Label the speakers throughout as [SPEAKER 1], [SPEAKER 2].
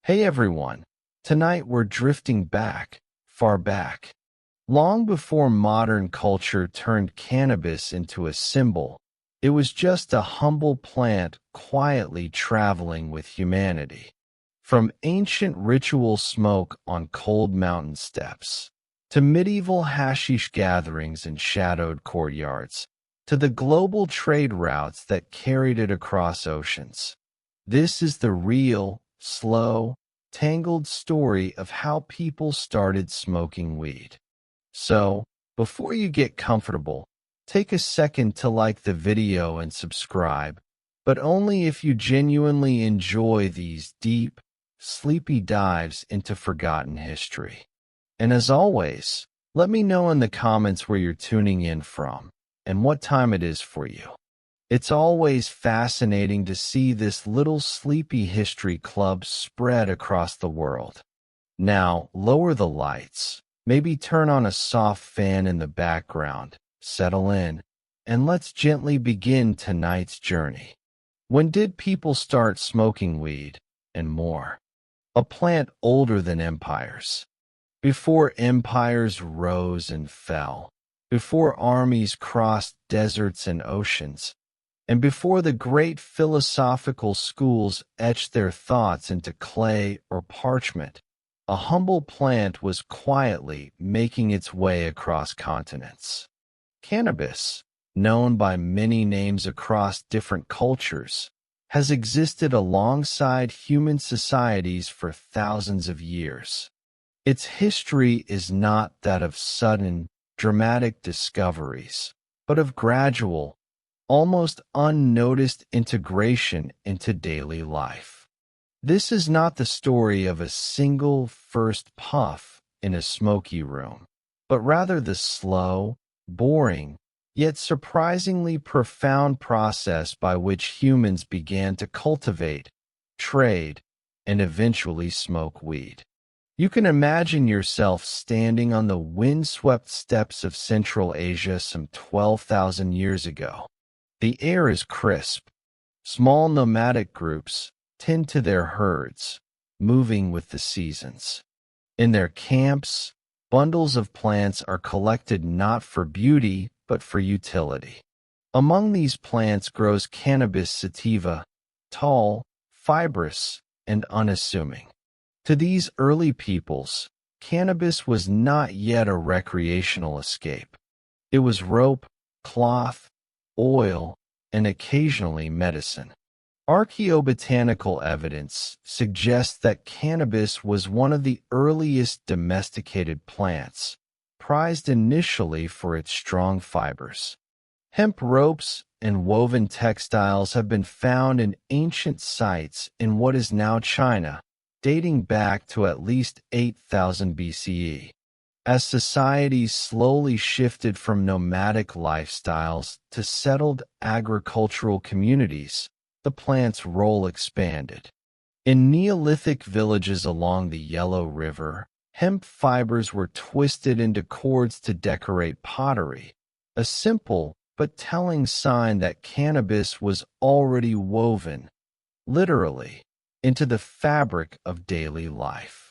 [SPEAKER 1] Hey everyone, tonight we're drifting back, far back. Long before modern culture turned cannabis into a symbol, it was just a humble plant quietly traveling with humanity. From ancient ritual smoke on cold mountain steps, to medieval hashish gatherings in shadowed courtyards, to the global trade routes that carried it across oceans. This is the real, slow, tangled story of how people started smoking weed. So, before you get comfortable, take a second to like the video and subscribe, but only if you genuinely enjoy these deep, sleepy dives into forgotten history. And as always, let me know in the comments where you're tuning in from and what time it is for you. It's always fascinating to see this little sleepy history club spread across the world. Now, lower the lights, maybe turn on a soft fan in the background, settle in, and let's gently begin tonight's journey. When did people start smoking weed, and more? A plant older than empires. Before empires rose and fell, before armies crossed deserts and oceans, and before the great philosophical schools etched their thoughts into clay or parchment, a humble plant was quietly making its way across continents. Cannabis, known by many names across different cultures, has existed alongside human societies for thousands of years. Its history is not that of sudden, dramatic discoveries, but of gradual, almost unnoticed integration into daily life. This is not the story of a single first puff in a smoky room, but rather the slow, boring, yet surprisingly profound process by which humans began to cultivate, trade, and eventually smoke weed. You can imagine yourself standing on the windswept steppes of Central Asia some 12,000 years ago. The air is crisp. Small nomadic groups tend to their herds, moving with the seasons. In their camps, bundles of plants are collected not for beauty, but for utility. Among these plants grows Cannabis sativa, tall, fibrous, and unassuming. To these early peoples, cannabis was not yet a recreational escape. It was rope, cloth, oil, and occasionally medicine. Archaeobotanical evidence suggests that cannabis was one of the earliest domesticated plants, prized initially for its strong fibers. Hemp ropes and woven textiles have been found in ancient sites in what is now China, dating back to at least 8,000 BCE. As societies slowly shifted from nomadic lifestyles to settled agricultural communities, the plant's role expanded. In Neolithic villages along the Yellow River, hemp fibers were twisted into cords to decorate pottery, a simple but telling sign that cannabis was already woven, literally, into the fabric of daily life.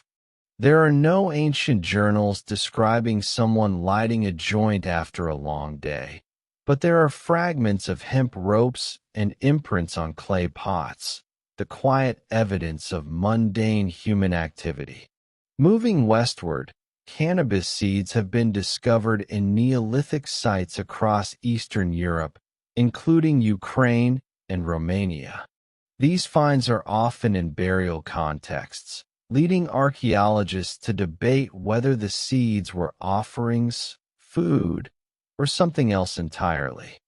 [SPEAKER 1] There are no ancient journals describing someone lighting a joint after a long day, but there are fragments of hemp ropes and imprints on clay pots, the quiet evidence of mundane human activity. Moving westward, cannabis seeds have been discovered in Neolithic sites across Eastern Europe, including Ukraine and Romania. These finds are often in burial contexts, leading archaeologists to debate whether the seeds were offerings, food, or something else entirely.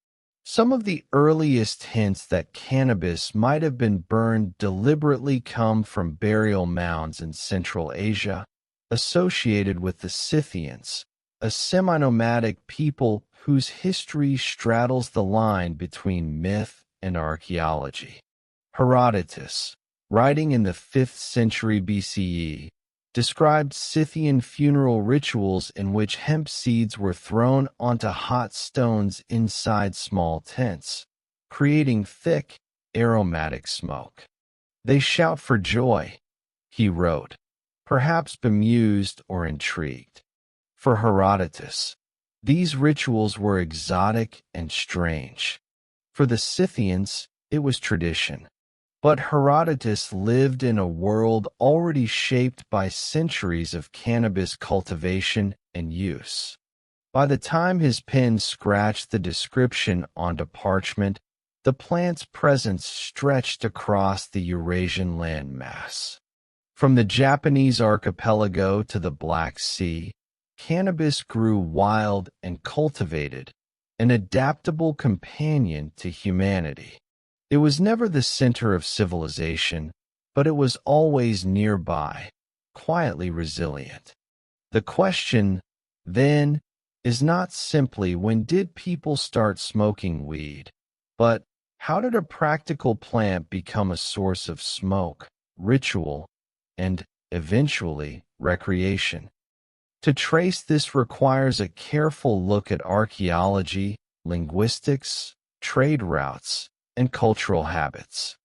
[SPEAKER 1] Some of the earliest hints that cannabis might have been burned deliberately come from burial mounds in Central Asia, associated with the Scythians, a semi-nomadic people whose history straddles the line between myth and archaeology. Herodotus, writing in the 5th century BCE, described Scythian funeral rituals in which hemp seeds were thrown onto hot stones inside small tents, creating thick, aromatic smoke. They shout for joy, he wrote, perhaps bemused or intrigued. For Herodotus, these rituals were exotic and strange. For the Scythians, it was tradition. But Herodotus lived in a world already shaped by centuries of cannabis cultivation and use. By the time his pen scratched the description onto parchment, the plant's presence stretched across the Eurasian landmass. From the Japanese archipelago to the Black Sea, cannabis grew wild and cultivated, an adaptable companion to humanity. It was never the center of civilization, but it was always nearby, quietly resilient. The question, then, is not simply when did people start smoking weed, but how did a practical plant become a source of smoke, ritual, and, eventually, recreation? To trace this requires a careful look at archaeology, linguistics, trade routes, and cultural habits.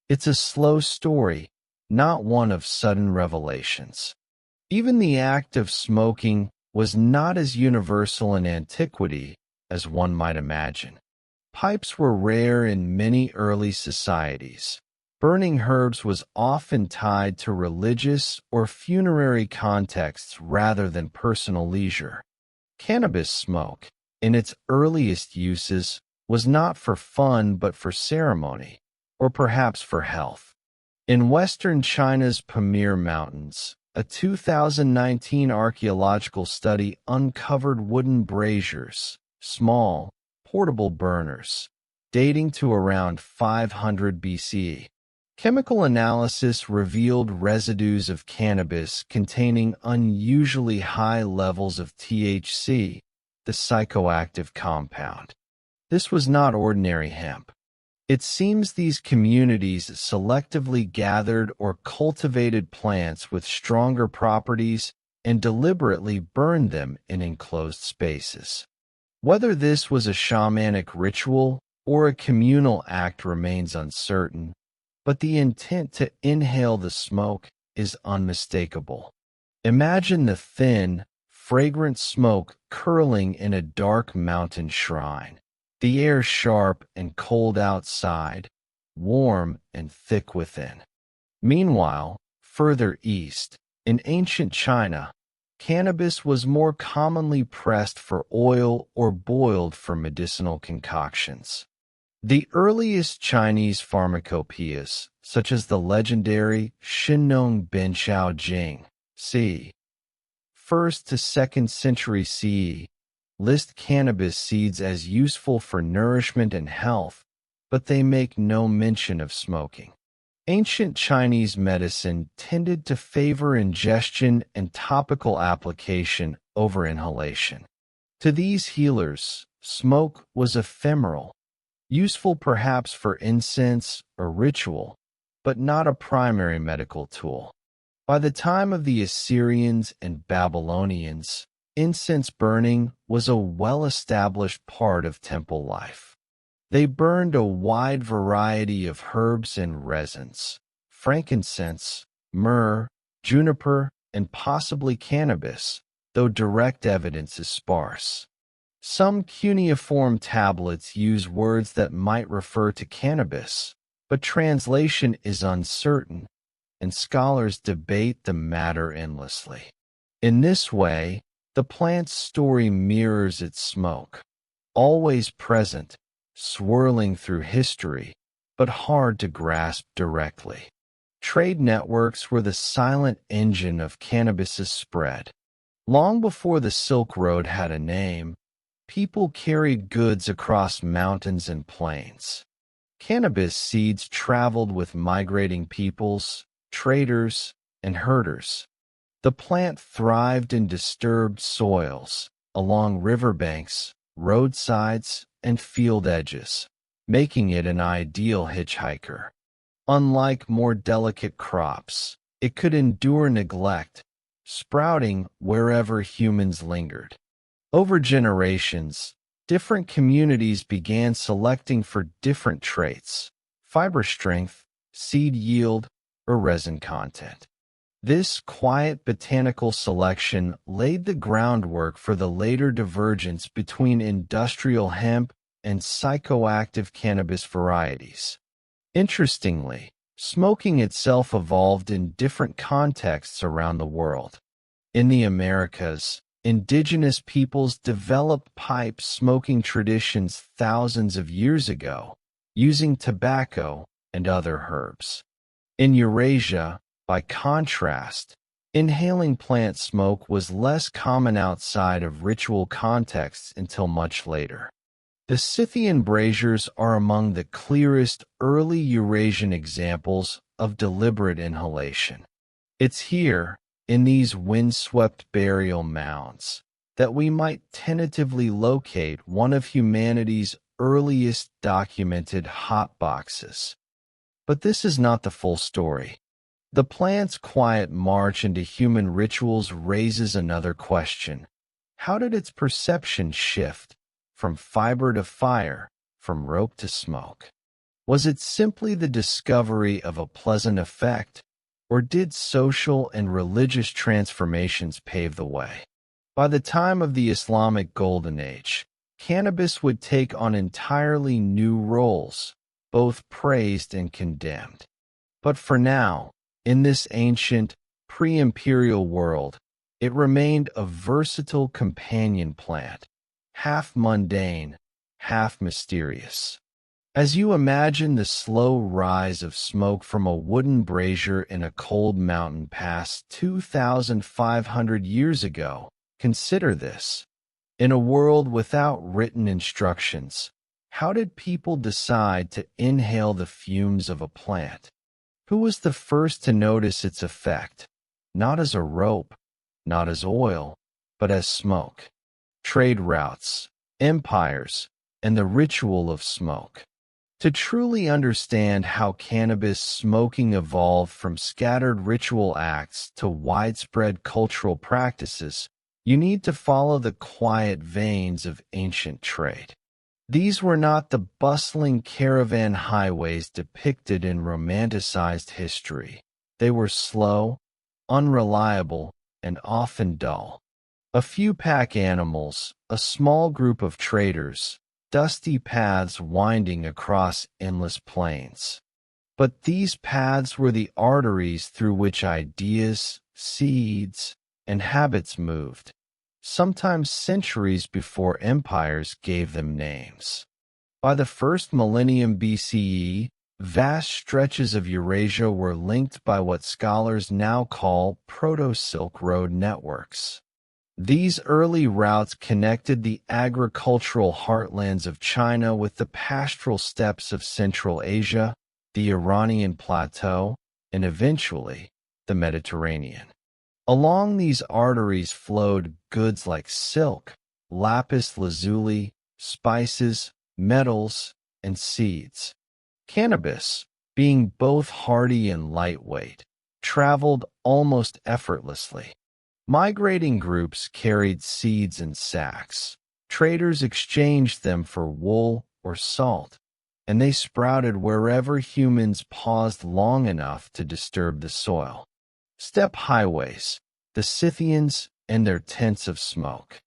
[SPEAKER 1] It's a slow story, not one of sudden revelations. Even the act of smoking was not as universal in antiquity as one might imagine. Pipes were rare in many early societies. Burning herbs was often tied to religious or funerary contexts rather than personal leisure. Cannabis smoke, in its earliest uses, was not for fun but for ceremony, or perhaps for health. In western China's Pamir Mountains, a 2019 archaeological study uncovered wooden braziers, small, portable burners, dating to around 500 BCE. Chemical analysis revealed residues of cannabis containing unusually high levels of THC, the psychoactive compound. This was not ordinary hemp. It seems these communities selectively gathered or cultivated plants with stronger properties and deliberately burned them in enclosed spaces. Whether this was a shamanic ritual or a communal act remains uncertain, but the intent to inhale the smoke is unmistakable. Imagine the thin, fragrant smoke curling in a dark mountain shrine. The air sharp and cold outside, warm and thick within. Meanwhile, further east, in ancient China, cannabis was more commonly pressed for oil or boiled for medicinal concoctions. The earliest Chinese pharmacopoeias, such as the legendary Shinnong Benchao Jing, c. 1st to 2nd century CE, list cannabis seeds as useful for nourishment and health, but they make no mention of smoking. Ancient Chinese medicine tended to favor ingestion and topical application over inhalation. To these healers, smoke was ephemeral, useful perhaps for incense or ritual, but not a primary medical tool. By the time of the Assyrians and Babylonians, incense burning was a well-established part of temple life. They burned a wide variety of herbs and resins, frankincense, myrrh, juniper, and possibly cannabis, though direct evidence is sparse. Some cuneiform tablets use words that might refer to cannabis, but translation is uncertain, and scholars debate the matter endlessly. In this way, the plant's story mirrors its smoke, always present, swirling through history, but hard to grasp directly. Trade networks were the silent engine of cannabis's spread. Long before the Silk Road had a name, people carried goods across mountains and plains. Cannabis seeds traveled with migrating peoples, traders, and herders. The plant thrived in disturbed soils, along riverbanks, roadsides, and field edges, making it an ideal hitchhiker. Unlike more delicate crops, it could endure neglect, sprouting wherever humans lingered. Over generations, different communities began selecting for different traits: fiber strength, seed yield, or resin content. This quiet botanical selection laid the groundwork for the later divergence between industrial hemp and psychoactive cannabis varieties. Interestingly, smoking itself evolved in different contexts around the world. In the Americas, indigenous peoples developed pipe smoking traditions thousands of years ago, using tobacco and other herbs. In Eurasia, by contrast, inhaling plant smoke was less common outside of ritual contexts until much later. The Scythian braziers are among the clearest early Eurasian examples of deliberate inhalation. It's here, in these windswept burial mounds, that we might tentatively locate one of humanity's earliest documented hotboxes. But this is not the full story. The plant's quiet march into human rituals raises another question. How did its perception shift from fiber to fire, from rope to smoke? Was it simply the discovery of a pleasant effect, or did social and religious transformations pave the way? By the time of the Islamic Golden Age, cannabis would take on entirely new roles, both praised and condemned. But for now, in this ancient, pre-imperial world, it remained a versatile companion plant, half mundane, half mysterious. As you imagine the slow rise of smoke from a wooden brazier in a cold mountain pass 2,500 years ago, consider this. In a world without written instructions, how did people decide to inhale the fumes of a plant? Who was the first to notice its effect, not as a rope, not as oil, but as smoke? Trade routes, empires, and the ritual of smoke. To truly understand how cannabis smoking evolved from scattered ritual acts to widespread cultural practices, you need to follow the quiet veins of ancient trade. These were not the bustling caravan highways depicted in romanticized history. They were slow, unreliable, and often dull. A few pack animals, a small group of traders, dusty paths winding across endless plains. But these paths were the arteries through which ideas, seeds, and habits moved, sometimes centuries before empires gave them names. By the first millennium BCE, vast stretches of Eurasia were linked by what scholars now call Proto-Silk Road networks. These early routes connected the agricultural heartlands of China with the pastoral steppes of Central Asia, the Iranian plateau, and eventually the Mediterranean. Along these arteries flowed goods like silk, lapis lazuli, spices, metals, and seeds. Cannabis, being both hardy and lightweight, traveled almost effortlessly. Migrating groups carried seeds in sacks. Traders exchanged them for wool or salt, and they sprouted wherever humans paused long enough to disturb the soil. Steppe highways, the Scythians and their tents of smoke.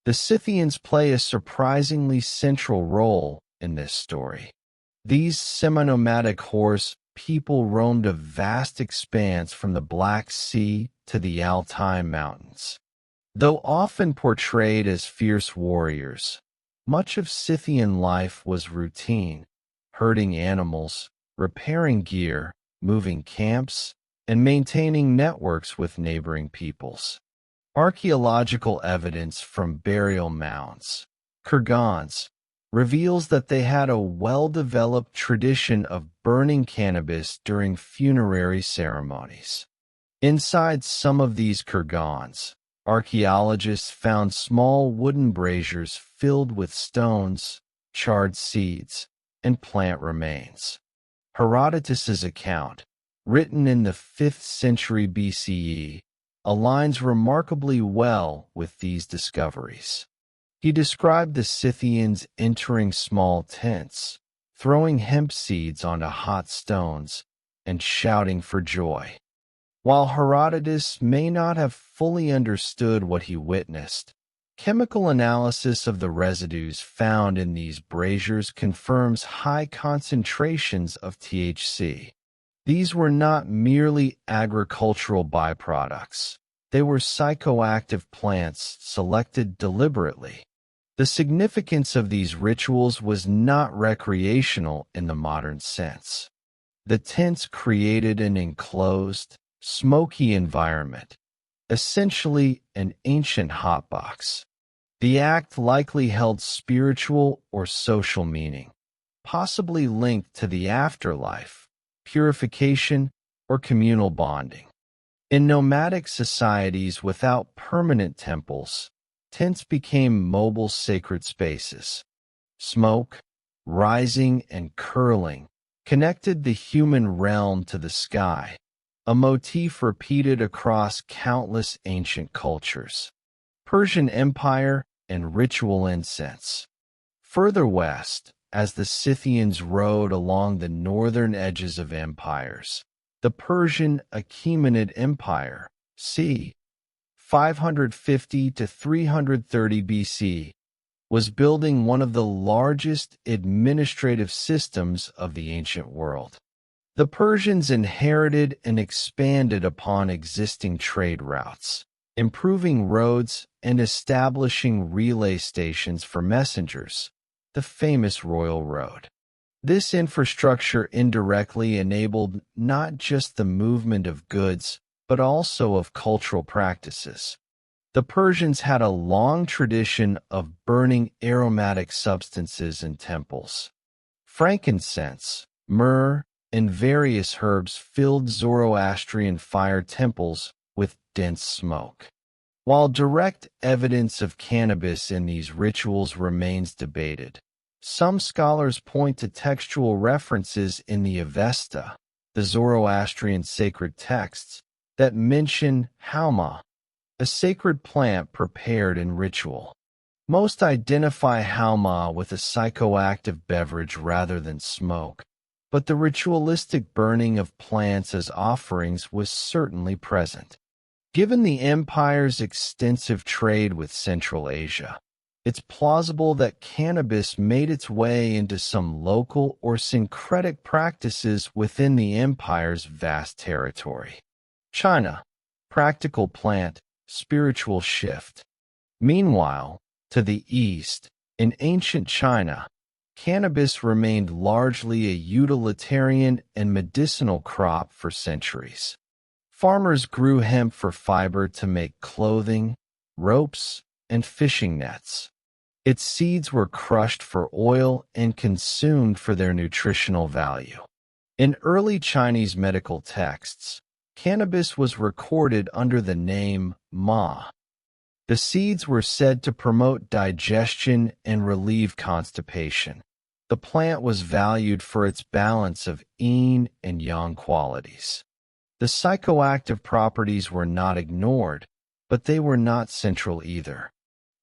[SPEAKER 1] The Scythians play a surprisingly central role in this story. These semi-nomadic horse people roamed a vast expanse from the Black Sea to the Altai Mountains. Though often portrayed as fierce warriors, much of Scythian life was routine: herding animals, repairing gear, moving camps, and maintaining networks with neighboring peoples. Archaeological evidence from burial mounds, kurgans, reveals that they had a well-developed tradition of burning cannabis during funerary ceremonies. Inside some of these kurgans, archaeologists found small wooden braziers filled with stones, charred seeds, and plant remains. Herodotus's account, written in the 5th century BCE, aligns remarkably well with these discoveries. He described the Scythians entering small tents, throwing hemp seeds onto hot stones, and shouting for joy. While Herodotus may not have fully understood what he witnessed, chemical analysis of the residues found in these braziers confirms high concentrations of THC. These were not merely agricultural byproducts. They were psychoactive plants selected deliberately. The significance of these rituals was not recreational in the modern sense. The tents created an enclosed, smoky environment, essentially an ancient hotbox. The act likely held spiritual or social meaning, possibly linked to the afterlife, purification, or communal bonding. In nomadic societies without permanent temples, tents became mobile sacred spaces. Smoke, rising and curling, connected the human realm to the sky, a motif repeated across countless ancient cultures. Persian Empire and ritual incense. Further west, as the Scythians rode along the northern edges of empires, the Persian Achaemenid Empire, c. 550 to 330 BC, was building one of the largest administrative systems of the ancient world. The Persians inherited and expanded upon existing trade routes, improving roads and establishing relay stations for messengers, the famous Royal Road. This infrastructure indirectly enabled not just the movement of goods, but also of cultural practices. The Persians had a long tradition of burning aromatic substances in temples. Frankincense, myrrh, and various herbs filled Zoroastrian fire temples with dense smoke. While direct evidence of cannabis in these rituals remains debated, some scholars point to textual references in the Avesta, the Zoroastrian sacred texts, that mention hauma, a sacred plant prepared in ritual. Most identify hauma with a psychoactive beverage rather than smoke, but the ritualistic burning of plants as offerings was certainly present. Given the empire's extensive trade with Central Asia, it's plausible that cannabis made its way into some local or syncretic practices within the empire's vast territory. China, practical plant, spiritual shift. Meanwhile, to the east, in ancient China, cannabis remained largely a utilitarian and medicinal crop for centuries. Farmers grew hemp for fiber to make clothing, ropes, and fishing nets. Its seeds were crushed for oil and consumed for their nutritional value. In early Chinese medical texts, cannabis was recorded under the name ma. The seeds were said to promote digestion and relieve constipation. The plant was valued for its balance of yin and yang qualities. The psychoactive properties were not ignored, but they were not central either.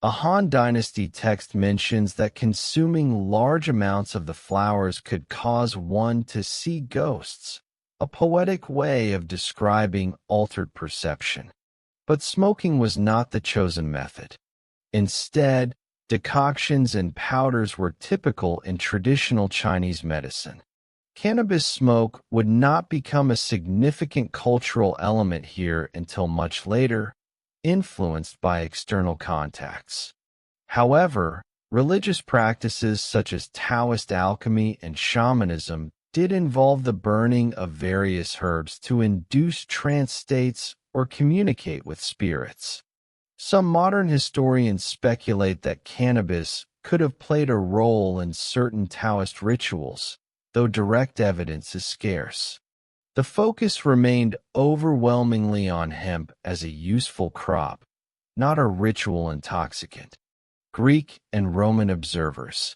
[SPEAKER 1] A Han Dynasty text mentions that consuming large amounts of the flowers could cause one to see ghosts, a poetic way of describing altered perception. But smoking was not the chosen method. Instead, decoctions and powders were typical in traditional Chinese medicine. Cannabis smoke would not become a significant cultural element here until much later, influenced by external contacts. However, religious practices such as Taoist alchemy and shamanism did involve the burning of various herbs to induce trance states or communicate with spirits. Some modern historians speculate that cannabis could have played a role in certain Taoist rituals, though direct evidence is scarce. The focus remained overwhelmingly on hemp as a useful crop, not a ritual intoxicant. Greek and Roman observers.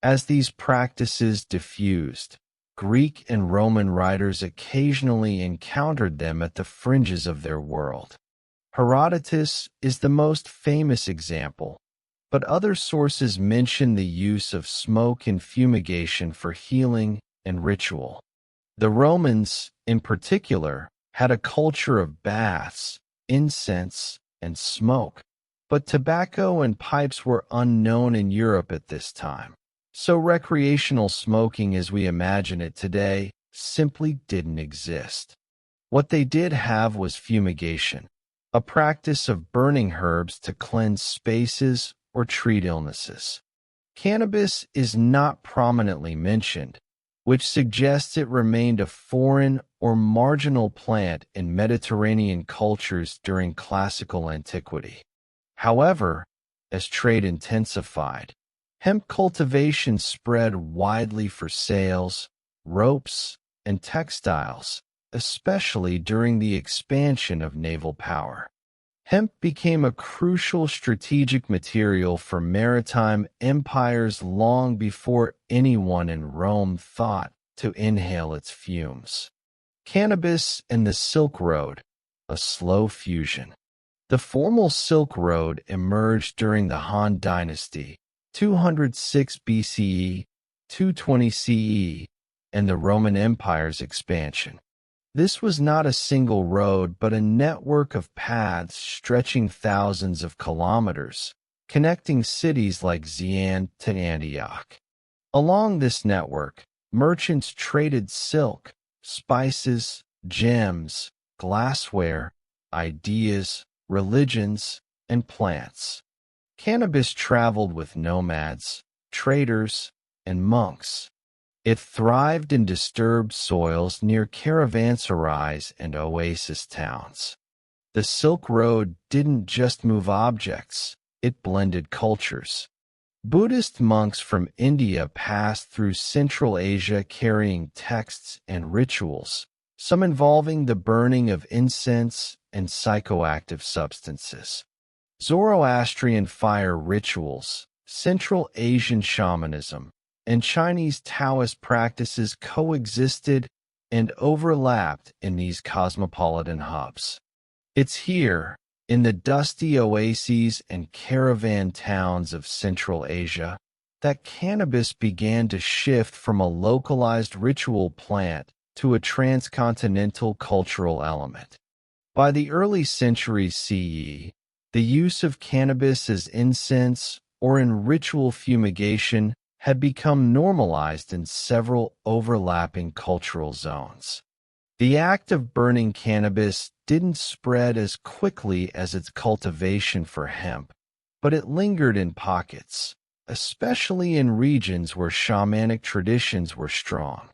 [SPEAKER 1] As these practices diffused, Greek and Roman writers occasionally encountered them at the fringes of their world. Herodotus is the most famous example, but other sources mention the use of smoke and fumigation for healing and ritual. The Romans, in particular, had a culture of baths, incense, and smoke, but tobacco and pipes were unknown in Europe at this time. So recreational smoking as we imagine it today simply didn't exist. What they did have was fumigation, a practice of burning herbs to cleanse spaces or treat illnesses. Cannabis is not prominently mentioned, which suggests it remained a foreign or marginal plant in Mediterranean cultures during classical antiquity. However, as trade intensified, hemp cultivation spread widely for sails, ropes, and textiles, especially during the expansion of naval power. Hemp became a crucial strategic material for maritime empires long before anyone in Rome thought to inhale its fumes. Cannabis and the Silk Road, a slow fusion. The formal Silk Road emerged during the Han Dynasty, 206 BCE, 220 CE, and the Roman Empire's expansion. This was not a single road, but a network of paths stretching thousands of kilometers, connecting cities like Xi'an to Antioch. Along this network, merchants traded silk, spices, gems, glassware, ideas, religions, and plants. Cannabis traveled with nomads, traders, and monks. It thrived in disturbed soils near caravanserais and oasis towns. The Silk Road didn't just move objects, it blended cultures. Buddhist monks from India passed through Central Asia carrying texts and rituals, some involving the burning of incense and psychoactive substances. Zoroastrian fire rituals, Central Asian shamanism, and Chinese Taoist practices coexisted and overlapped in these cosmopolitan hubs. It's here, in the dusty oases and caravan towns of Central Asia, that cannabis began to shift from a localized ritual plant to a transcontinental cultural element. By the early centuries CE, the use of cannabis as incense or in ritual fumigation had become normalized in several overlapping cultural zones. The act of burning cannabis didn't spread as quickly as its cultivation for hemp, but it lingered in pockets, especially in regions where shamanic traditions were strong.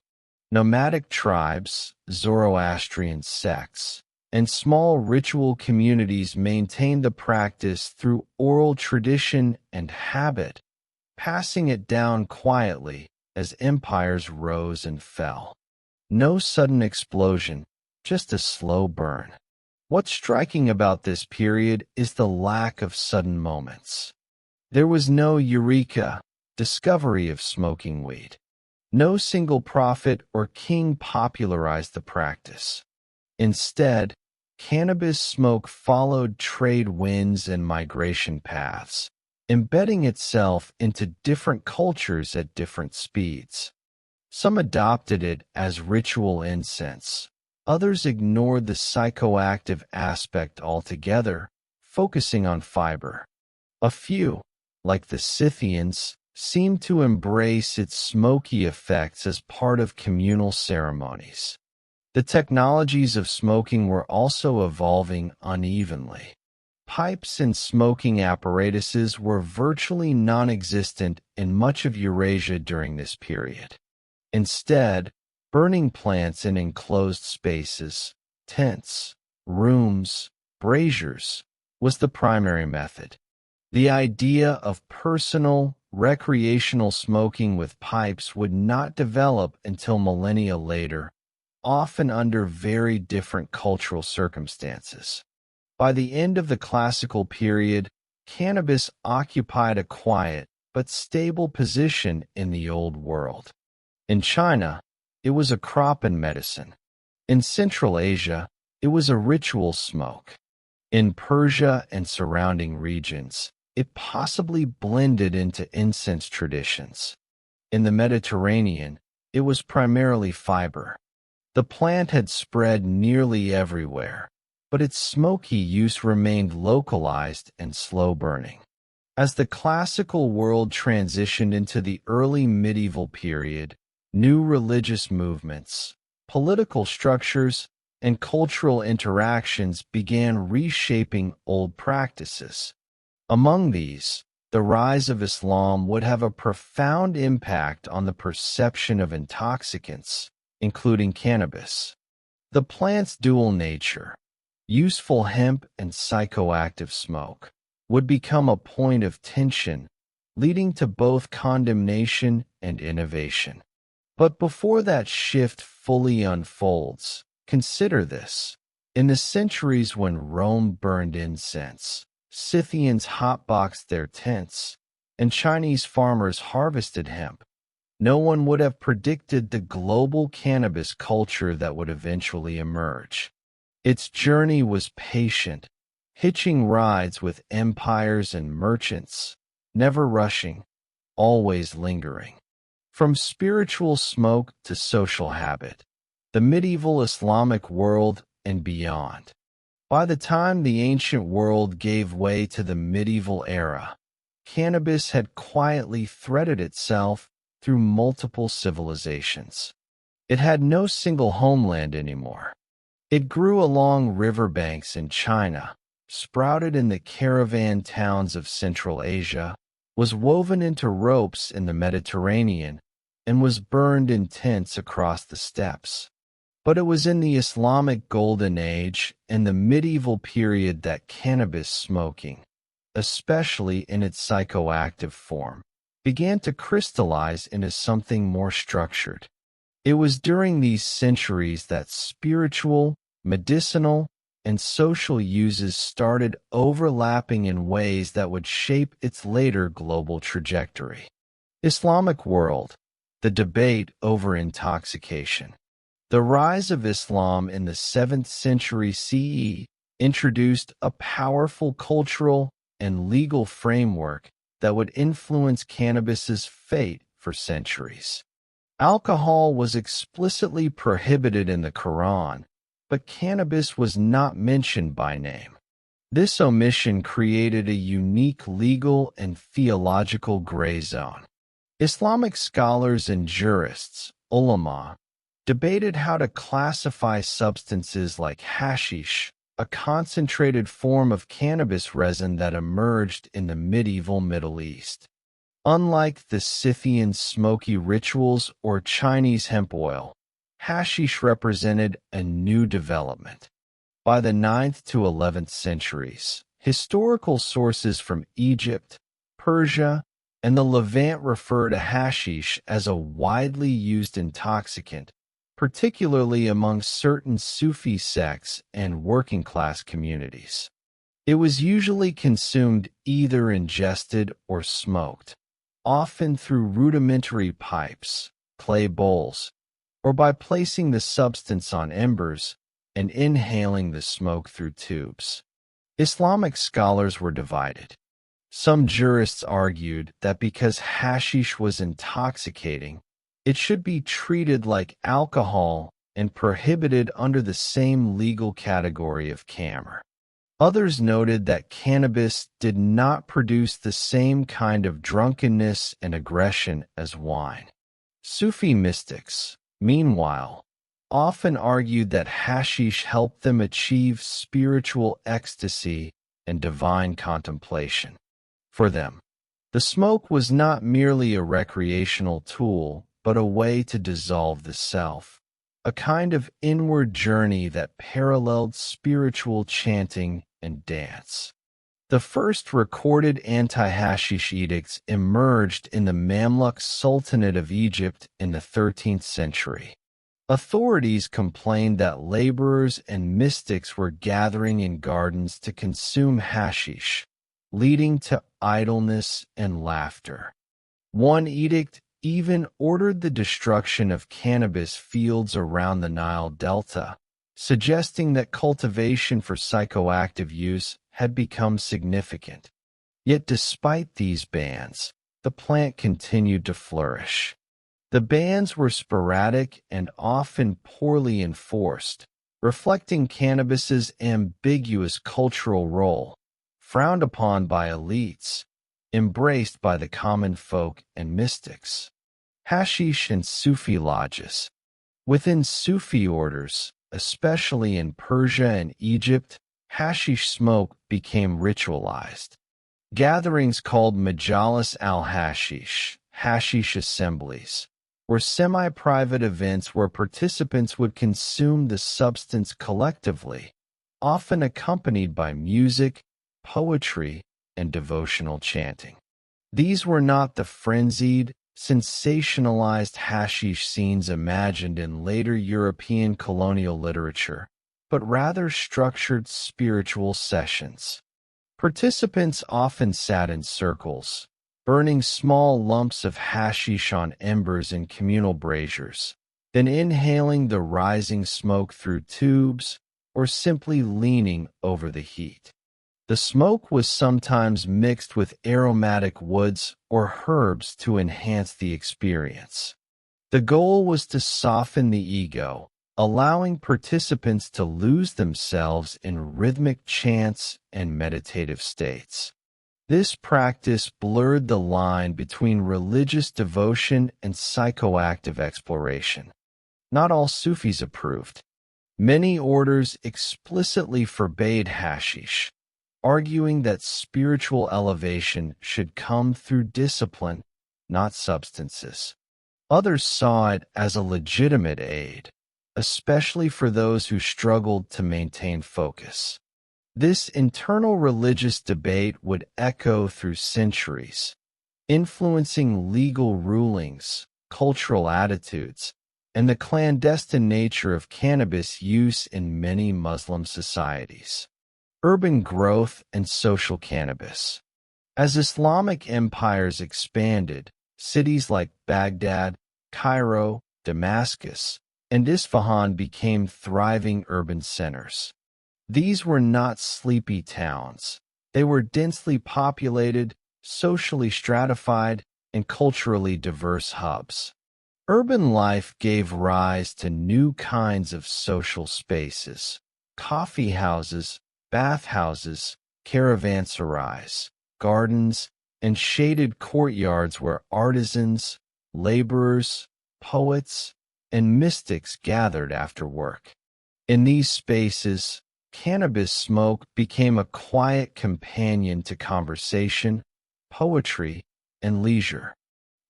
[SPEAKER 1] Nomadic tribes, Zoroastrian sects, and small ritual communities maintained the practice through oral tradition and habit, passing it down quietly as empires rose and fell. No sudden explosion, just a slow burn. What's striking about this period is the lack of sudden moments. There was no eureka, discovery of smoking weed. No single prophet or king popularized the practice. Instead, cannabis smoke followed trade winds and migration paths, embedding itself into different cultures at different speeds. Some adopted it as ritual incense. Others ignored the psychoactive aspect altogether, focusing on fiber. A few, like the Scythians, seemed to embrace its smoky effects as part of communal ceremonies. The technologies of smoking were also evolving unevenly. Pipes and smoking apparatuses were virtually non-existent in much of Eurasia during this period. Instead, burning plants in enclosed spaces, tents, rooms, braziers, was the primary method. The idea of personal, recreational smoking with pipes would not develop until millennia later, often under very different cultural circumstances. By the end of the classical period, cannabis occupied a quiet but stable position in the Old World. In China, it was a crop and medicine. In Central Asia, it was a ritual smoke. In Persia and surrounding regions, it possibly blended into incense traditions. In the Mediterranean, it was primarily fiber. The plant had spread nearly everywhere, but its smoky use remained localized and slow-burning. As the classical world transitioned into the early medieval period, new religious movements, political structures, and cultural interactions began reshaping old practices. Among these, the rise of Islam would have a profound impact on the perception of intoxicants, including cannabis. The plant's dual nature, useful hemp and psychoactive smoke, would become a point of tension, leading to both condemnation and innovation. But before that shift fully unfolds, consider this. In the centuries when Rome burned incense, Scythians hotboxed their tents, and Chinese farmers harvested hemp, no one would have predicted the global cannabis culture that would eventually emerge. Its journey was patient, hitching rides with empires and merchants, never rushing, always lingering. From spiritual smoke to social habit, the medieval Islamic world and beyond. By the time the ancient world gave way to the medieval era, cannabis had quietly threaded itself through multiple civilizations. It had no single homeland anymore. It grew along riverbanks in China, sprouted in the caravan towns of Central Asia, was woven into ropes in the Mediterranean, and was burned in tents across the steppes. But it was in the Islamic Golden Age and the medieval period that cannabis smoking, especially in its psychoactive form, began to crystallize into something more structured. It was during these centuries that spiritual, medicinal, and social uses started overlapping in ways that would shape its later global trajectory. Islamic world, the debate over intoxication. The rise of Islam in the 7th century CE introduced a powerful cultural and legal framework that would influence cannabis's fate for centuries. Alcohol was explicitly prohibited in the Quran, but cannabis was not mentioned by name. This omission created a unique legal and theological gray zone. Islamic scholars and jurists, ulama, debated how to classify substances like hashish, a concentrated form of cannabis resin that emerged in the medieval Middle East. Unlike the Scythian smoky rituals or Chinese hemp oil, hashish represented a new development. By the 9th to 11th centuries, historical sources from Egypt, Persia, and the Levant refer to hashish as a widely used intoxicant, particularly among certain Sufi sects and working-class communities. It was usually consumed either ingested or smoked, often through rudimentary pipes, clay bowls, or by placing the substance on embers and inhaling the smoke through tubes. Islamic scholars were divided. Some jurists argued that because hashish was intoxicating, it should be treated like alcohol and prohibited under the same legal category of khamr. Others noted that cannabis did not produce the same kind of drunkenness and aggression as wine. Sufi mystics, meanwhile, often argued that hashish helped them achieve spiritual ecstasy and divine contemplation. For them, the smoke was not merely a recreational tool, but a way to dissolve the self, a kind of inward journey that paralleled spiritual chanting and dance. The first recorded anti-hashish edicts emerged in the Mamluk Sultanate of Egypt in the 13th century. Authorities complained that laborers and mystics were gathering in gardens to consume hashish, leading to idleness and laughter. One edict even ordered the destruction of cannabis fields around the Nile Delta, suggesting that cultivation for psychoactive use had become significant. Yet despite these bans, the plant continued to flourish. The bans were sporadic and often poorly enforced, reflecting cannabis's ambiguous cultural role, frowned upon by elites, embraced by the common folk and mystics. Hashish and Sufi lodges. Within Sufi orders, especially in Persia and Egypt, hashish smoke became ritualized. Gatherings called Majalis al-Hashish, hashish assemblies, were semi-private events where participants would consume the substance collectively, often accompanied by music, poetry, and devotional chanting. These were not the frenzied, sensationalized hashish scenes imagined in later European colonial literature, but rather structured spiritual sessions. Participants often sat in circles, burning small lumps of hashish on embers in communal braziers, then inhaling the rising smoke through tubes or simply leaning over the heat. The smoke was sometimes mixed with aromatic woods or herbs to enhance the experience. The goal was to soften the ego, allowing participants to lose themselves in rhythmic chants and meditative states. This practice blurred the line between religious devotion and psychoactive exploration. Not all Sufis approved. Many orders explicitly forbade hashish, arguing that spiritual elevation should come through discipline, not substances. Others saw it as a legitimate aid, especially for those who struggled to maintain focus. This internal religious debate would echo through centuries, influencing legal rulings, cultural attitudes, and the clandestine nature of cannabis use in many Muslim societies. Urban growth and social cannabis. As Islamic empires expanded, cities like Baghdad, Cairo, Damascus, and Isfahan became thriving urban centers. These were not sleepy towns. They were densely populated, socially stratified, and culturally diverse hubs. Urban life gave rise to new kinds of social spaces: coffee houses, bathhouses, caravanserais, gardens, and shaded courtyards where artisans, laborers, poets, and mystics gathered after work. In these spaces, cannabis smoke became a quiet companion to conversation, poetry, and leisure.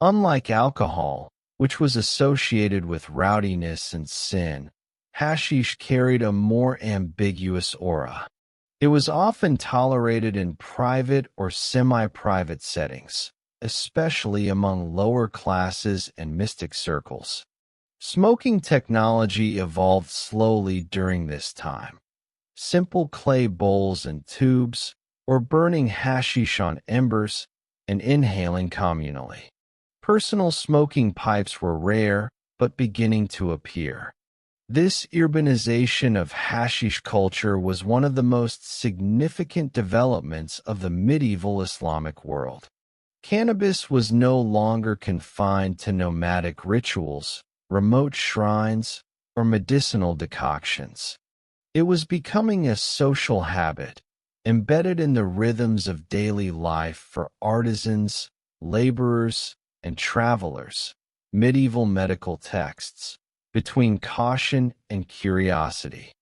[SPEAKER 1] Unlike alcohol, which was associated with rowdiness and sin, hashish carried a more ambiguous aura. It was often tolerated in private or semi-private settings, especially among lower classes and mystic circles. Smoking technology evolved slowly during this time. Simple clay bowls and tubes, or burning hashish on embers and inhaling communally. Personal smoking pipes were rare, but beginning to appear. This urbanization of hashish culture was one of the most significant developments of the medieval Islamic world. Cannabis was no longer confined to nomadic rituals, remote shrines, or medicinal decoctions. It was becoming a social habit, embedded in the rhythms of daily life for artisans, laborers, and travelers. Medieval medical texts. Between caution and curiosity.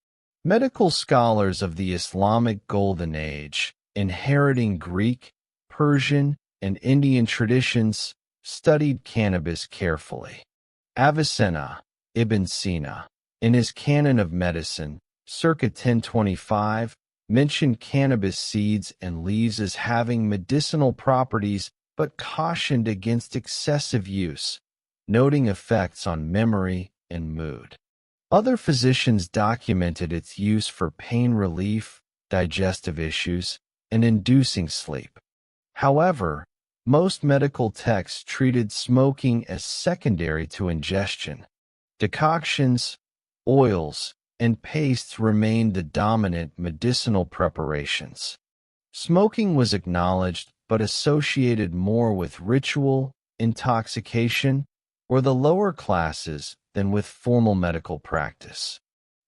[SPEAKER 1] Medical scholars of the Islamic Golden Age, inheriting Greek, Persian, and Indian traditions, studied cannabis carefully. Avicenna, Ibn Sina, in his Canon of Medicine, circa 1025, mentioned cannabis seeds and leaves as having medicinal properties but cautioned against excessive use, noting effects on memory and mood. Other physicians documented its use for pain relief, digestive issues, and inducing sleep. However, most medical texts treated smoking as secondary to ingestion. Decoctions, oils, and pastes remained the dominant medicinal preparations. Smoking was acknowledged but associated more with ritual, intoxication, or the lower classes than with formal medical practice.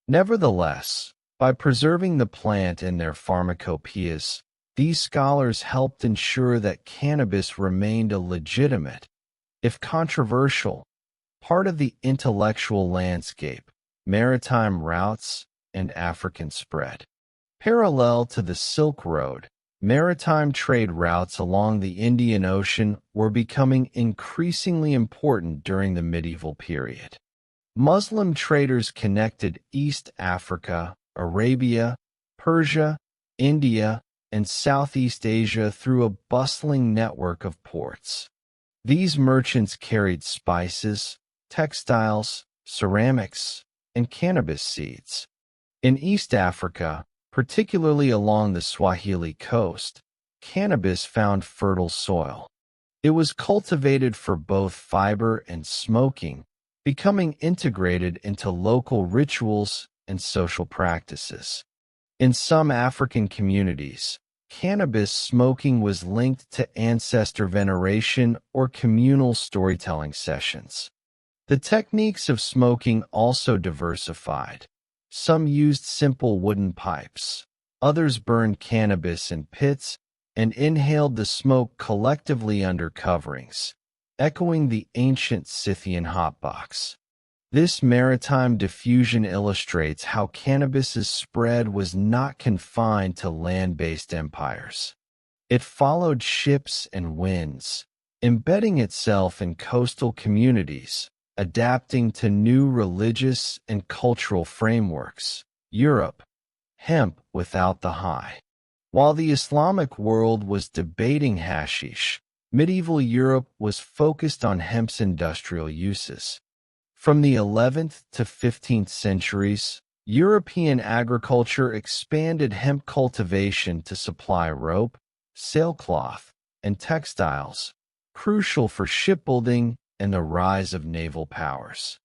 [SPEAKER 1] Nevertheless, by preserving the plant in their pharmacopoeias, these scholars helped ensure that cannabis remained a legitimate, if controversial, part of the intellectual landscape, maritime routes, and African spread. Parallel to the Silk Road, maritime trade routes along the Indian Ocean were becoming increasingly important during the medieval period. Muslim traders connected East Africa, Arabia, Persia, India, and Southeast Asia through a bustling network of ports. These merchants carried spices, textiles, ceramics, and cannabis seeds. In East Africa, particularly along the Swahili coast, cannabis found fertile soil. It was cultivated for both fiber and smoking, becoming integrated into local rituals and social practices. In some African communities, cannabis smoking was linked to ancestor veneration or communal storytelling sessions. The techniques of smoking also diversified. Some used simple wooden pipes. Others burned cannabis in pits and inhaled the smoke collectively under coverings, echoing the ancient Scythian hotbox. This maritime diffusion illustrates how cannabis's spread was not confined to land-based empires. It followed ships and winds, embedding itself in coastal communities, adapting to new religious and cultural frameworks. Europe, hemp without the high. While the Islamic world was debating hashish, medieval Europe was focused on hemp's industrial uses. From the 11th to 15th centuries, European agriculture expanded hemp cultivation to supply rope, sailcloth, and textiles, crucial for shipbuilding and the rise of naval powers.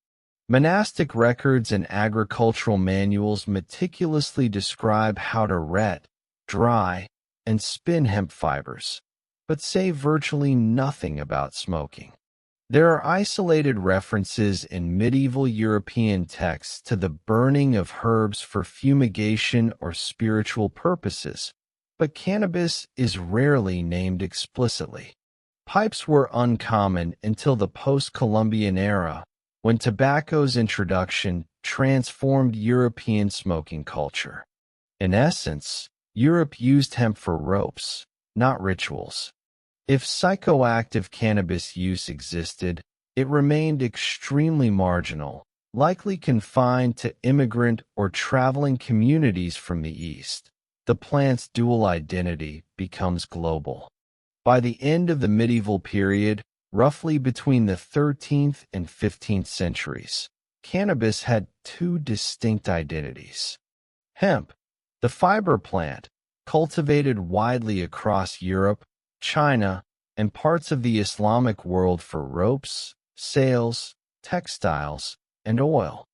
[SPEAKER 1] Monastic records and agricultural manuals meticulously describe how to ret, dry, and spin hemp fibers, but say virtually nothing about smoking. There are isolated references in medieval European texts to the burning of herbs for fumigation or spiritual purposes, but cannabis is rarely named explicitly. Pipes were uncommon until the post-Columbian era, when tobacco's introduction transformed European smoking culture. In essence, Europe used hemp for ropes, not rituals. If psychoactive cannabis use existed, it remained extremely marginal, likely confined to immigrant or traveling communities from the East. The plant's dual identity becomes global. By the end of the medieval period, roughly between the 13th and 15th centuries, cannabis had two distinct identities. Hemp, the fiber plant, cultivated widely across Europe, China, and parts of the Islamic world for ropes, sails, textiles, and oil.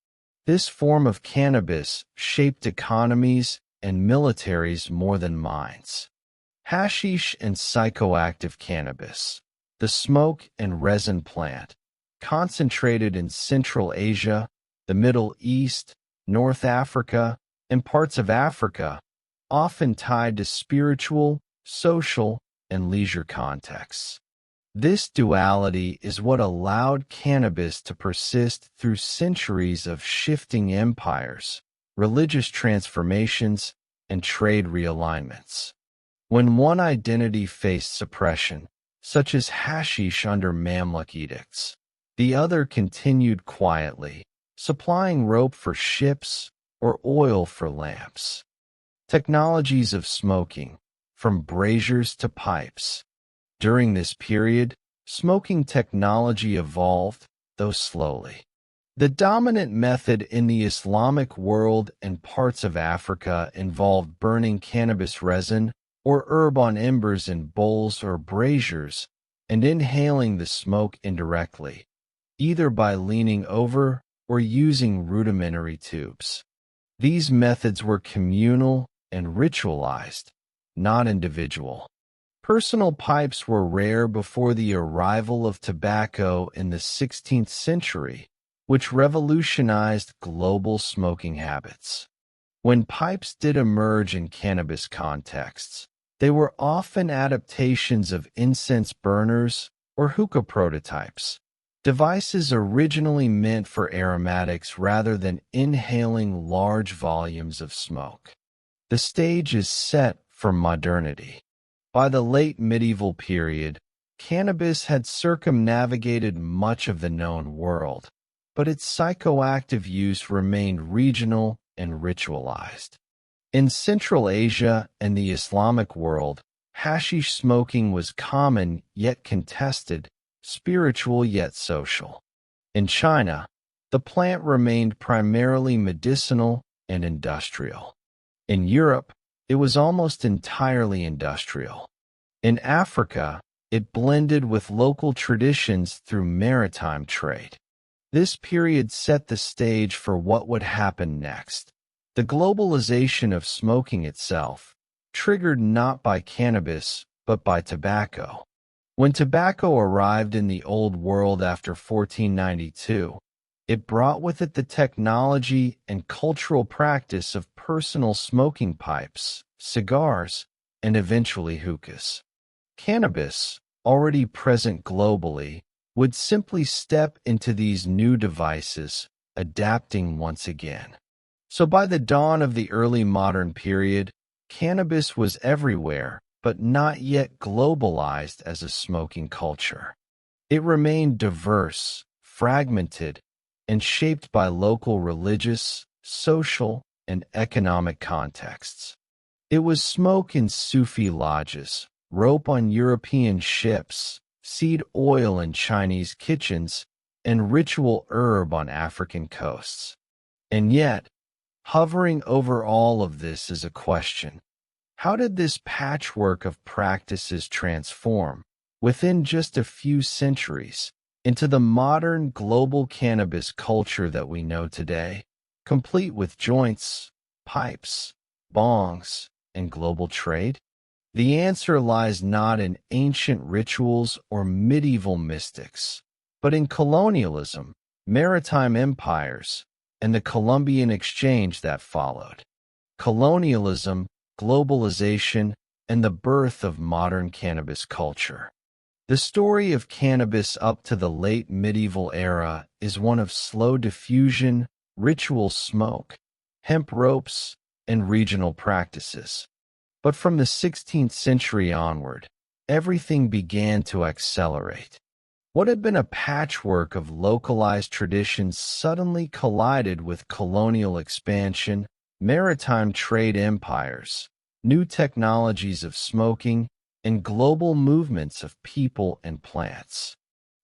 [SPEAKER 1] This form of cannabis shaped economies and militaries more than mines. Hashish and psychoactive cannabis, the smoke and resin plant, concentrated in Central Asia, the Middle East, North Africa, and parts of Africa, often tied to spiritual, social, and leisure contexts. This duality is what allowed cannabis to persist through centuries of shifting empires, religious transformations, and trade realignments. When one identity faced suppression, such as hashish under Mamluk edicts, the other continued quietly, supplying rope for ships or oil for lamps. Technologies of smoking, from braziers to pipes. During this period, smoking technology evolved, though slowly. The dominant method in the Islamic world and parts of Africa involved burning cannabis resin or herb on embers in bowls or braziers and inhaling the smoke indirectly, either by leaning over or using rudimentary tubes. These methods were communal and ritualized, not individual. Personal pipes were rare before the arrival of tobacco in the 16th century, which revolutionized global smoking habits. When pipes did emerge in cannabis contexts, they were often adaptations of incense burners or hookah prototypes, devices originally meant for aromatics rather than inhaling large volumes of smoke. The stage is set for modernity. By the late medieval period, cannabis had circumnavigated much of the known world, but its psychoactive use remained regional and ritualized. In Central Asia and the Islamic world, hashish smoking was common yet contested, spiritual yet social. In China, the plant remained primarily medicinal and industrial. In Europe, it was almost entirely industrial. In Africa, it blended with local traditions through maritime trade. This period set the stage for what would happen next. The globalization of smoking itself, triggered not by cannabis, but by tobacco. When tobacco arrived in the Old World after 1492, it brought with it the technology and cultural practice of personal smoking pipes, cigars, and eventually hookahs. Cannabis, already present globally, would simply step into these new devices, adapting once again. So by the dawn of the early modern period, cannabis was everywhere, but not yet globalized as a smoking culture. It remained diverse, fragmented, and shaped by local religious, social, and economic contexts. It was smoke in Sufi lodges, rope on European ships, seed oil in Chinese kitchens, and ritual herb on African coasts. And yet, hovering over all of this is a question. How did this patchwork of practices transform, within just a few centuries, into the modern global cannabis culture that we know today, complete with joints, pipes, bongs, and global trade? The answer lies not in ancient rituals or medieval mystics, but in colonialism, maritime empires, and the Columbian exchange that followed. Colonialism, globalization, and the birth of modern cannabis culture. The story of cannabis up to the late medieval era is one of slow diffusion, ritual smoke, hemp ropes, and regional practices. But from the 16th century onward, everything began to accelerate. What had been a patchwork of localized traditions suddenly collided with colonial expansion, maritime trade empires, new technologies of smoking, and global movements of people and plants.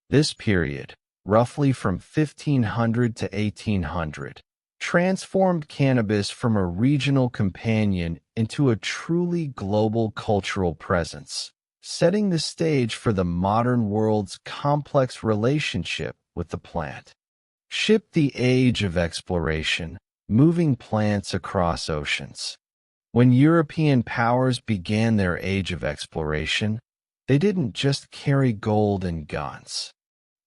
[SPEAKER 1] This period, roughly from 1500 to 1800, transformed cannabis from a regional companion into a truly global cultural presence, setting the stage for the modern world's complex relationship with the plant. Ship the age of exploration, moving plants across oceans. When European powers began their age of exploration, they didn't just carry gold and guns.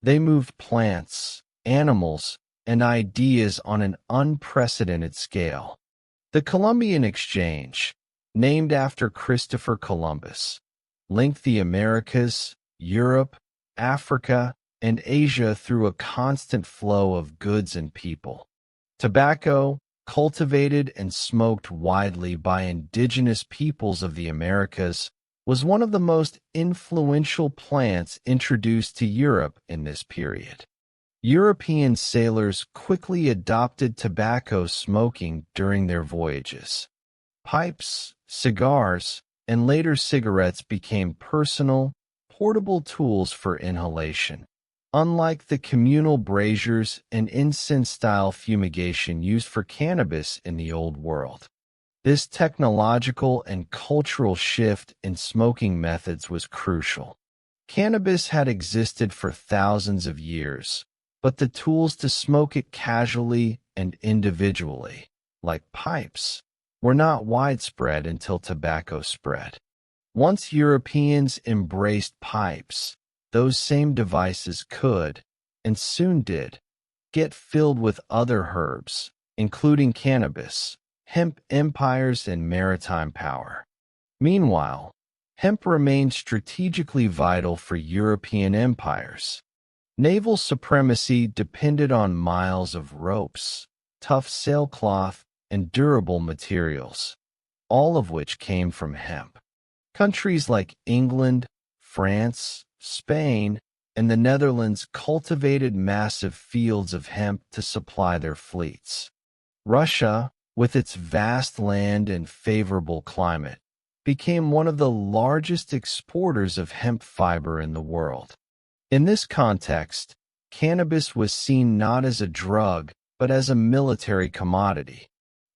[SPEAKER 1] They moved plants, animals, and ideas on an unprecedented scale. The Columbian Exchange, named after Christopher Columbus, linked the Americas, Europe, Africa, and Asia through a constant flow of goods and people. Tobacco, cultivated and smoked widely by indigenous peoples of the Americas, was one of the most influential plants introduced to Europe in this period. European sailors quickly adopted tobacco smoking during their voyages. Pipes, cigars, and later cigarettes became personal, portable tools for inhalation, unlike the communal braziers and incense-style fumigation used for cannabis in the Old World. This technological and cultural shift in smoking methods was crucial. Cannabis had existed for thousands of years, but the tools to smoke it casually and individually, like pipes, were not widespread until tobacco spread. Once Europeans embraced pipes, those same devices could, and soon did, get filled with other herbs, including cannabis, hemp empires, and maritime power. Meanwhile, hemp remained strategically vital for European empires. Naval supremacy depended on miles of ropes, tough sailcloth, and durable materials, all of which came from hemp. Countries like England, France, Spain, and the Netherlands cultivated massive fields of hemp to supply their fleets. Russia, with its vast land and favorable climate, became one of the largest exporters of hemp fiber in the world. In this context, cannabis was seen not as a drug, but as a military commodity.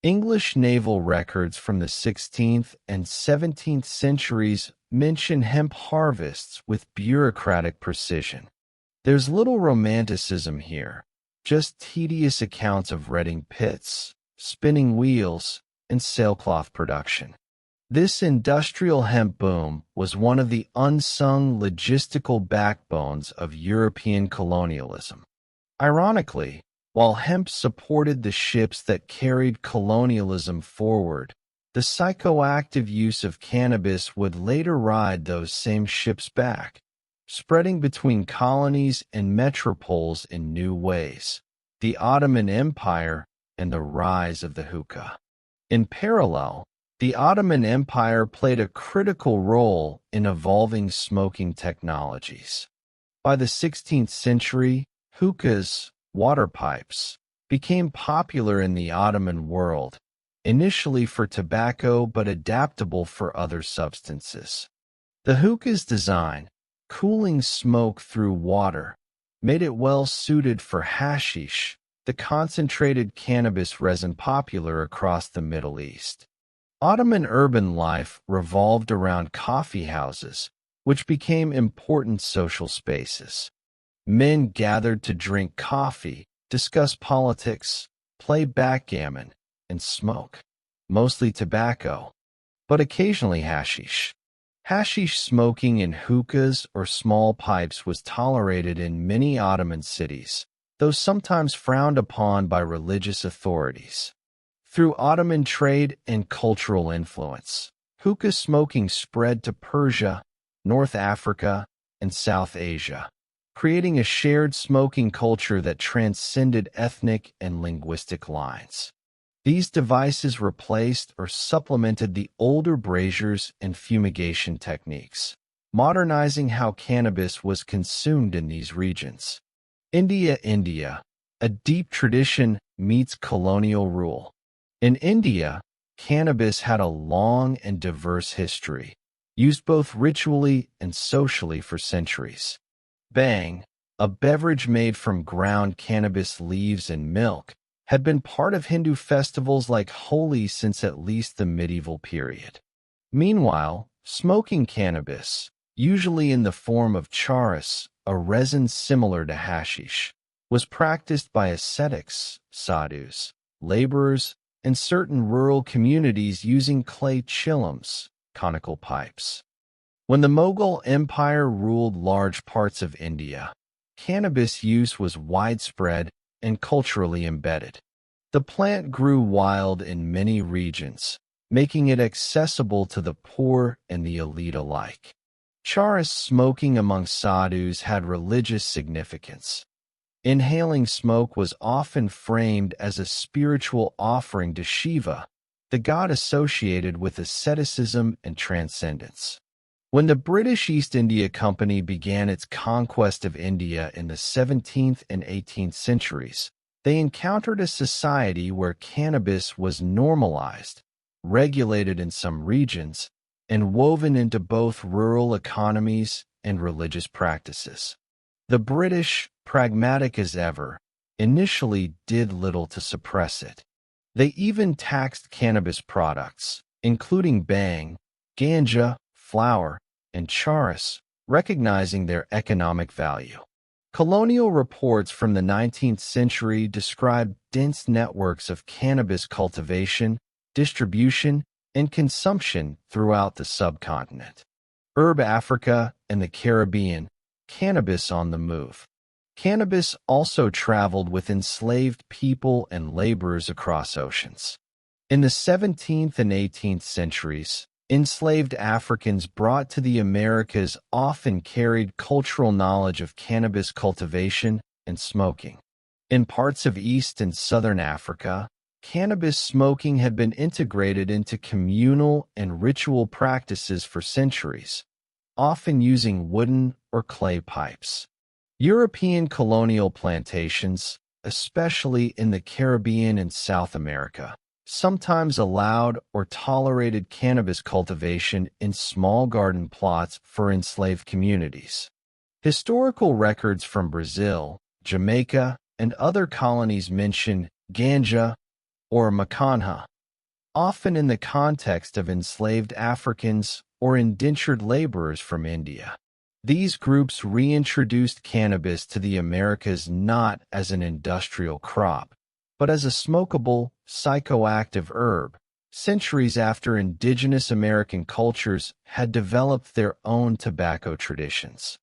[SPEAKER 1] English naval records from the 16th and 17th centuries mention hemp harvests with bureaucratic precision. There's little romanticism here, just tedious accounts of redding pits, spinning wheels, and sailcloth production. This industrial hemp boom was one of the unsung logistical backbones of European colonialism. Ironically, while hemp supported the ships that carried colonialism forward, the psychoactive use of cannabis would later ride those same ships back, spreading between colonies and metropoles in new ways. The Ottoman Empire and the rise of the hookah. In parallel, the Ottoman Empire played a critical role in evolving smoking technologies. By the 16th century, hookahs, water pipes, became popular in the Ottoman world, initially for tobacco but adaptable for other substances. The hookah's design, cooling smoke through water, made it well suited for hashish, the concentrated cannabis resin popular across the Middle East. Ottoman urban life revolved around coffee houses, which became important social spaces. Men gathered to drink coffee, discuss politics, play backgammon, and smoke, mostly tobacco, but occasionally hashish. Hashish smoking in hookahs or small pipes was tolerated in many Ottoman cities, though sometimes frowned upon by religious authorities. Through Ottoman trade and cultural influence, hookah smoking spread to Persia, North Africa, and South Asia, creating a shared smoking culture that transcended ethnic and linguistic lines. These devices replaced or supplemented the older braziers and fumigation techniques, modernizing how cannabis was consumed in these regions. India, a deep tradition meets colonial rule. In India, cannabis had a long and diverse history, used both ritually and socially for centuries. Bhang, a beverage made from ground cannabis leaves and milk, had been part of Hindu festivals like Holi since at least the medieval period. Meanwhile, smoking cannabis, usually in the form of charas, a resin similar to hashish, was practiced by ascetics, sadhus, laborers, and certain rural communities using clay chillums, conical pipes. When the Mughal Empire ruled large parts of India, cannabis use was widespread and culturally embedded. The plant grew wild in many regions, making it accessible to the poor and the elite alike. Charas smoking among sadhus had religious significance. Inhaling smoke was often framed as a spiritual offering to Shiva, the god associated with asceticism and transcendence. When the British East India Company began its conquest of India in the 17th and 18th centuries, they encountered a society where cannabis was normalized, regulated in some regions, and woven into both rural economies and religious practices. The British, pragmatic as ever, initially did little to suppress it. They even taxed cannabis products, including bhang, ganja, flower, and charas, recognizing their economic value. Colonial reports from the 19th century described dense networks of cannabis cultivation, distribution, and consumption throughout the subcontinent. Herb Africa and the Caribbean, cannabis on the move. Cannabis also traveled with enslaved people and laborers across oceans. In the 17th and 18th centuries, enslaved Africans brought to the Americas often carried cultural knowledge of cannabis cultivation and smoking. In parts of East and Southern Africa, cannabis smoking had been integrated into communal and ritual practices for centuries, often using wooden or clay pipes. European colonial plantations, especially in the Caribbean and South America, sometimes allowed or tolerated cannabis cultivation in small garden plots for enslaved communities. Historical records from Brazil, Jamaica, and other colonies mention ganja or makanha, often in the context of enslaved Africans or indentured laborers from India. These groups reintroduced cannabis to the Americas not as an industrial crop, but as a smokable, psychoactive herb, centuries after indigenous American cultures had developed their own tobacco traditions.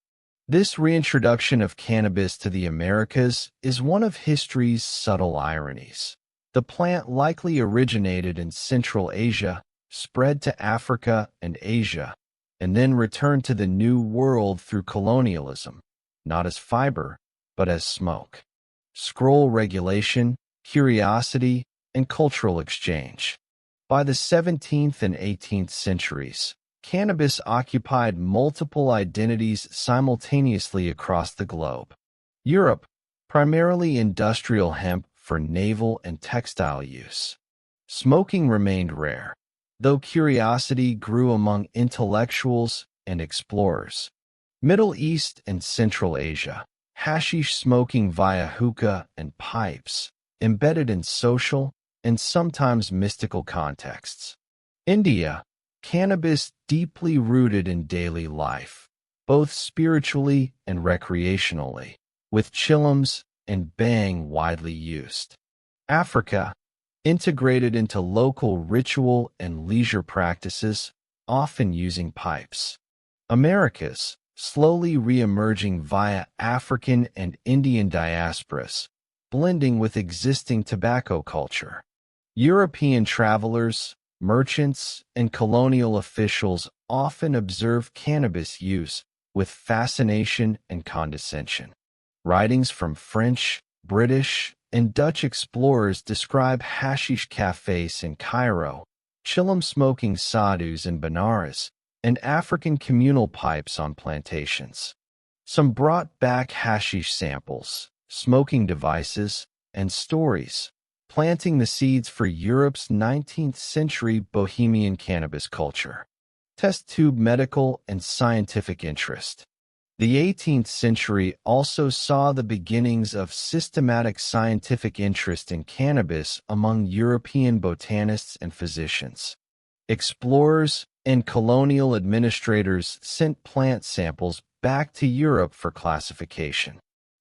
[SPEAKER 1] This reintroduction of cannabis to the Americas is one of history's subtle ironies. The plant likely originated in Central Asia, spread to Africa and Asia, and then returned to the New World through colonialism, not as fiber, but as smoke. Scroll regulation, curiosity, and cultural exchange. By the 17th and 18th centuries, cannabis occupied multiple identities simultaneously across the globe. Europe, primarily industrial hemp for naval and textile use. Smoking remained rare, though curiosity grew among intellectuals and explorers. Middle East and Central Asia, hashish smoking via hookah and pipes, embedded in social and sometimes mystical contexts. India, cannabis deeply rooted in daily life, both spiritually and recreationally, with chillums and bhang widely used. Africa, integrated into local ritual and leisure practices, often using pipes. Americas, slowly re-emerging via African and Indian diasporas, blending with existing tobacco culture. European travelers, merchants, and colonial officials often observe cannabis use with fascination and condescension. Writings from French, British, and Dutch explorers describe hashish cafes in Cairo, chillum smoking sadhus in Benares, and African communal pipes on plantations. Some brought back hashish samples, smoking devices, and stories, planting the seeds for Europe's 19th century bohemian cannabis culture. Test tube medical and scientific interest. The 18th century also saw the beginnings of systematic scientific interest in cannabis among European botanists and physicians. Explorers and colonial administrators sent plant samples back to Europe for classification.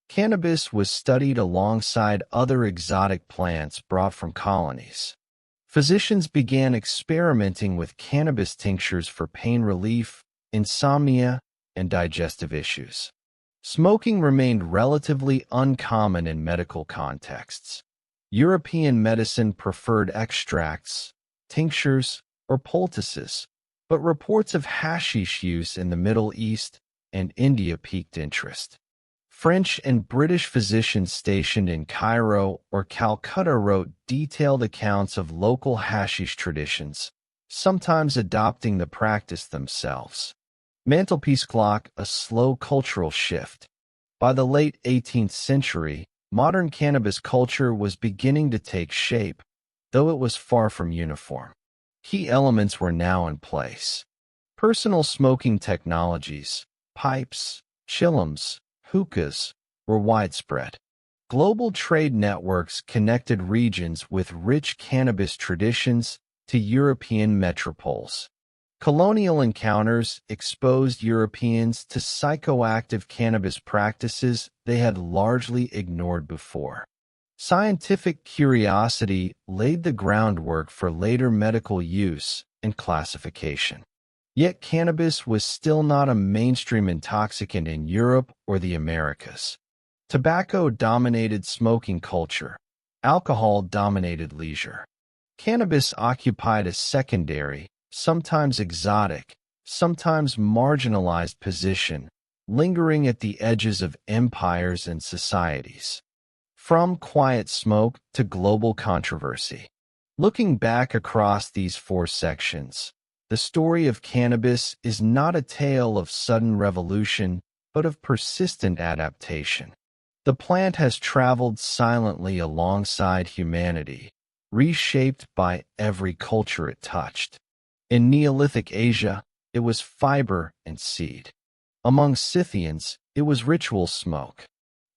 [SPEAKER 1] Cannabis was studied alongside other exotic plants brought from colonies. Physicians began experimenting with cannabis tinctures for pain relief, insomnia, and digestive issues. Smoking remained relatively uncommon in medical contexts. European medicine preferred extracts, tinctures, or poultices, but reports of hashish use in the Middle East and India piqued interest. French and British physicians stationed in Cairo or Calcutta wrote detailed accounts of local hashish traditions, sometimes adopting the practice themselves. Mantelpiece clock, a slow cultural shift. By the late 18th century, modern cannabis culture was beginning to take shape, though it was far from uniform. Key elements were now in place. Personal smoking technologies, pipes, chillums, hookahs, were widespread. Global trade networks connected regions with rich cannabis traditions to European metropoles. Colonial encounters exposed Europeans to psychoactive cannabis practices they had largely ignored before. Scientific curiosity laid the groundwork for later medical use and classification. Yet cannabis was still not a mainstream intoxicant in Europe or the Americas. Tobacco dominated smoking culture. Alcohol dominated leisure. Cannabis occupied a secondary, sometimes exotic, sometimes marginalized position, lingering at the edges of empires and societies. From quiet smoke to global controversy. Looking back across these four sections, the story of cannabis is not a tale of sudden revolution, but of persistent adaptation. The plant has traveled silently alongside humanity, reshaped by every culture it touched. In Neolithic Asia, it was fiber and seed. Among Scythians, it was ritual smoke.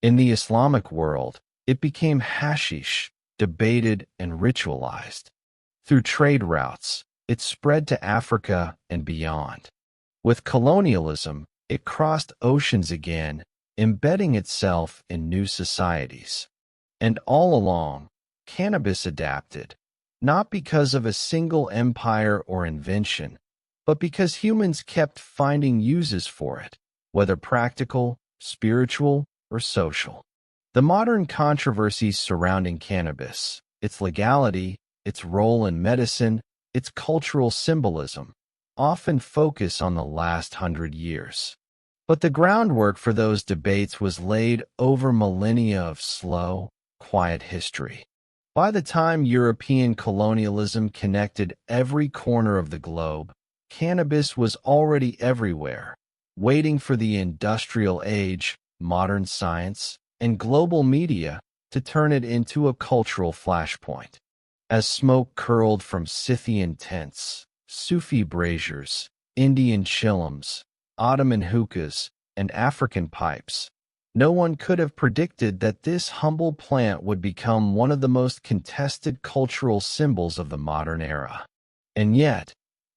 [SPEAKER 1] In the Islamic world, it became hashish, debated and ritualized. Through trade routes, it spread to Africa and beyond. With colonialism, it crossed oceans again, embedding itself in new societies. And all along, cannabis adapted, not because of a single empire or invention, but because humans kept finding uses for it, whether practical, spiritual, or social. The modern controversies surrounding cannabis, its legality, its role in medicine, its cultural symbolism, often focus on the last 100 years. But the groundwork for those debates was laid over millennia of slow, quiet history. By the time European colonialism connected every corner of the globe, cannabis was already everywhere, waiting for the industrial age, modern science, and global media to turn it into a cultural flashpoint. As smoke curled from Scythian tents, Sufi braziers, Indian chillums, Ottoman hookahs, and African pipes, no one could have predicted that this humble plant would become one of the most contested cultural symbols of the modern era. And yet,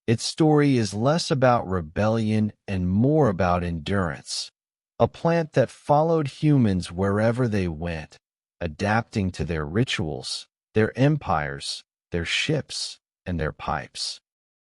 [SPEAKER 1] its story is less about rebellion and more about endurance. A plant that followed humans wherever they went, adapting to their rituals, their empires, their ships, and their pipes.